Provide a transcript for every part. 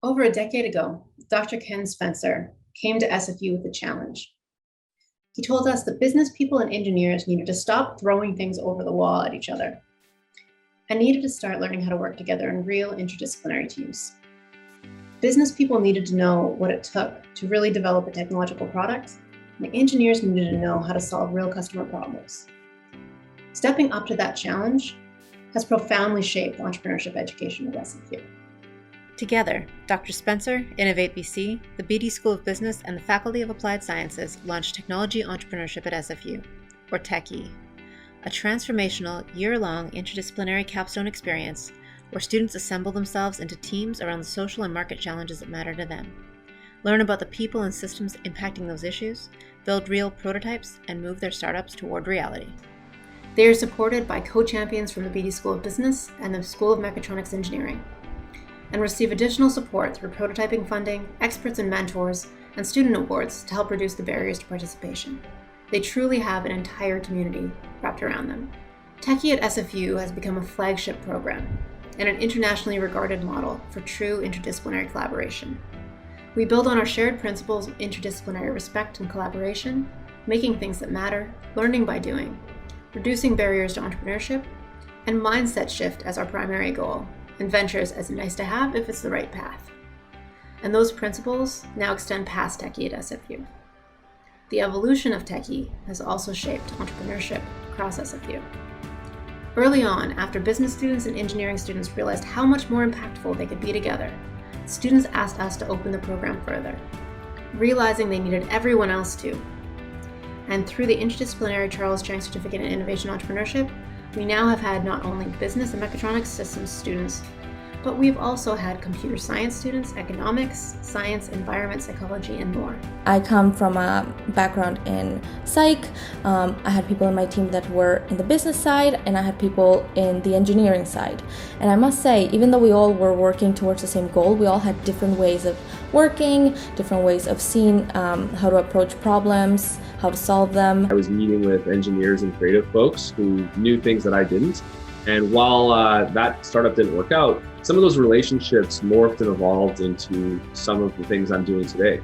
Over a decade ago, Dr. Ken Spencer came to SFU with a challenge. He told us that business people and engineers needed to stop throwing things over the wall at each other and needed to start learning how to work together in real interdisciplinary teams. Business people needed to know what it took to really develop a technological product, and the engineers needed to know how to solve real customer problems. Stepping up to that challenge has profoundly shaped entrepreneurship education at SFU. Together, Dr. Spencer, Innovate BC, the Beedie School of Business, and the Faculty of Applied Sciences launched Technology Entrepreneurship at SFU, or TechE, a transformational, year-long interdisciplinary capstone experience where students assemble themselves into teams around the social and market challenges that matter to them, learn about the people and systems impacting those issues, build real prototypes, and move their startups toward reality. They are supported by co-champions from the Beedie School of Business and the School of Mechatronics Engineering, and receive additional support through prototyping funding, experts and mentors, and student awards to help reduce the barriers to participation. They truly have an entire community wrapped around them. TechE at SFU has become a flagship program and an internationally regarded model for true interdisciplinary collaboration. We build on our shared principles of interdisciplinary respect and collaboration, making things that matter, learning by doing, reducing barriers to entrepreneurship, and mindset shift as our primary goal, and ventures as nice to have if it's the right path. And those principles now extend past TechE at SFU. The evolution of TechE has also shaped entrepreneurship across SFU. Early on, after business students and engineering students realized how much more impactful they could be together, students asked us to open the program further, realizing they needed everyone else too. And through the interdisciplinary Charles Chang Certificate in Innovation Entrepreneurship, we now have had not only business and mechatronics systems students, but we've also had computer science students, economics, science, environment, psychology, and more. I come from a background in psych. I had people in my team that were in the business side, and I had people in the engineering side. And I must say, even though we all were working towards the same goal, we all had different ways of working, different ways of seeing how to approach problems, how to solve them. I was meeting with engineers and creative folks who knew things that I didn't. And while that startup didn't work out, some of those relationships morphed and evolved into some of the things I'm doing today.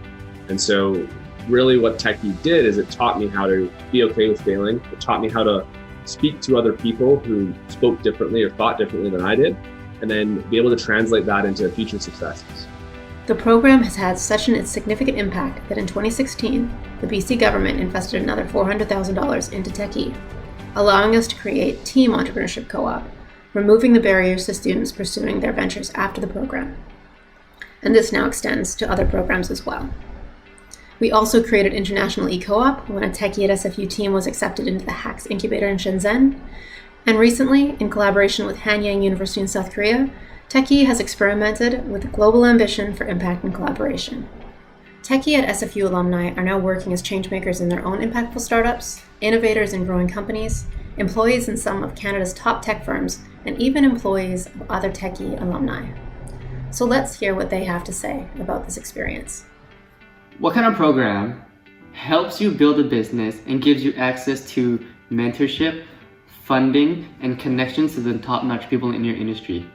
And so really what TechE did is it taught me how to be okay with failing. It taught me how to speak to other people who spoke differently or thought differently than I did, and then be able to translate that into future successes. The program has had such a significant impact that in 2016, the BC government invested another $400,000 into TechE, allowing us to create Team Entrepreneurship Co-op, removing the barriers to students pursuing their ventures after the program. And this now extends to other programs as well. We also created International E-Co-op when a TechE at SFU team was accepted into the HAX incubator in Shenzhen. And recently, in collaboration with Hanyang University in South Korea, TechE has experimented with a global ambition for impact and collaboration. TechE at SFU alumni are now working as changemakers in their own impactful startups, innovators in growing companies, employees in some of Canada's top tech firms, and even employees of other TechE alumni. So let's hear what they have to say about this experience. What kind of program helps you build a business and gives you access to mentorship, funding, and connections to the top-notch people in your industry?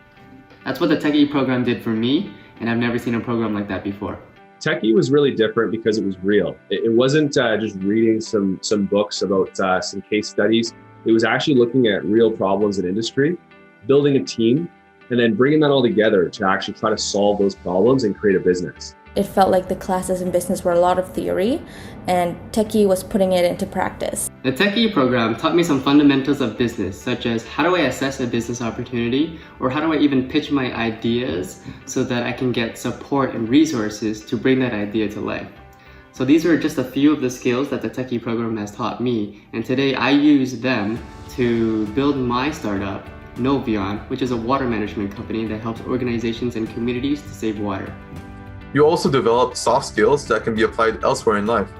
That's what the TechE program did for me, and I've never seen a program like that before. TechE was really different because it was real. It wasn't just reading some books about some case studies. It was actually looking at real problems in industry, building a team, and then bringing that all together to actually try to solve those problems and create a business. It felt like the classes in business were a lot of theory, and TechE was putting it into practice. The TechE program taught me some fundamentals of business, such as how do I assess a business opportunity, or how do I even pitch my ideas so that I can get support and resources to bring that idea to life. So these are just a few of the skills that the TechE program has taught me, and today I use them to build my startup, Novion, which is a water management company that helps organizations and communities to save water. You also develop soft skills that can be applied elsewhere in life.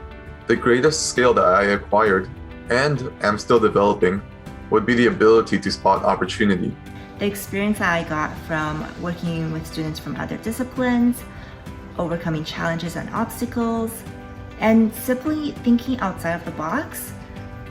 The greatest skill that I acquired, and am still developing, would be the ability to spot opportunity. The experience that I got from working with students from other disciplines, overcoming challenges and obstacles, and simply thinking outside of the box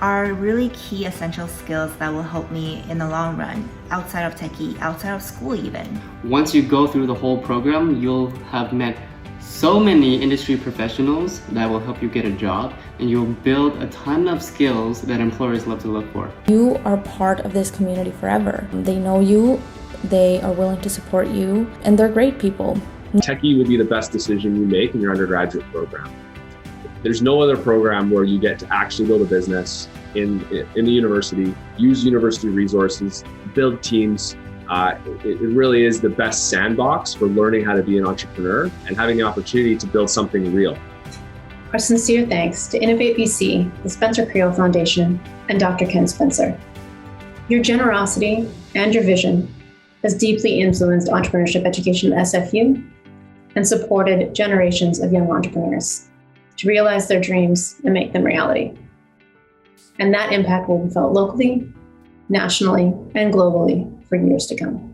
are really key essential skills that will help me in the long run, outside of TechE, outside of school even. Once you go through the whole program, you'll have met so many industry professionals that will help you get a job, and you'll build a ton of skills that employers love to look for. You are part of this community forever. They know you, they are willing to support you, and they're great people. TechE will be the best decision you make in your undergraduate program. There's no other program where you get to actually build a business in the university, use university resources, build teams. It really is the best sandbox for learning how to be an entrepreneur and having the opportunity to build something real. Our sincere thanks to Innovate BC, the Spencer Creel Foundation, and Dr. Ken Spencer. Your generosity and your vision has deeply influenced entrepreneurship education at SFU and supported generations of young entrepreneurs to realize their dreams and make them reality. And that impact will be felt locally, nationally, and globally for years to come.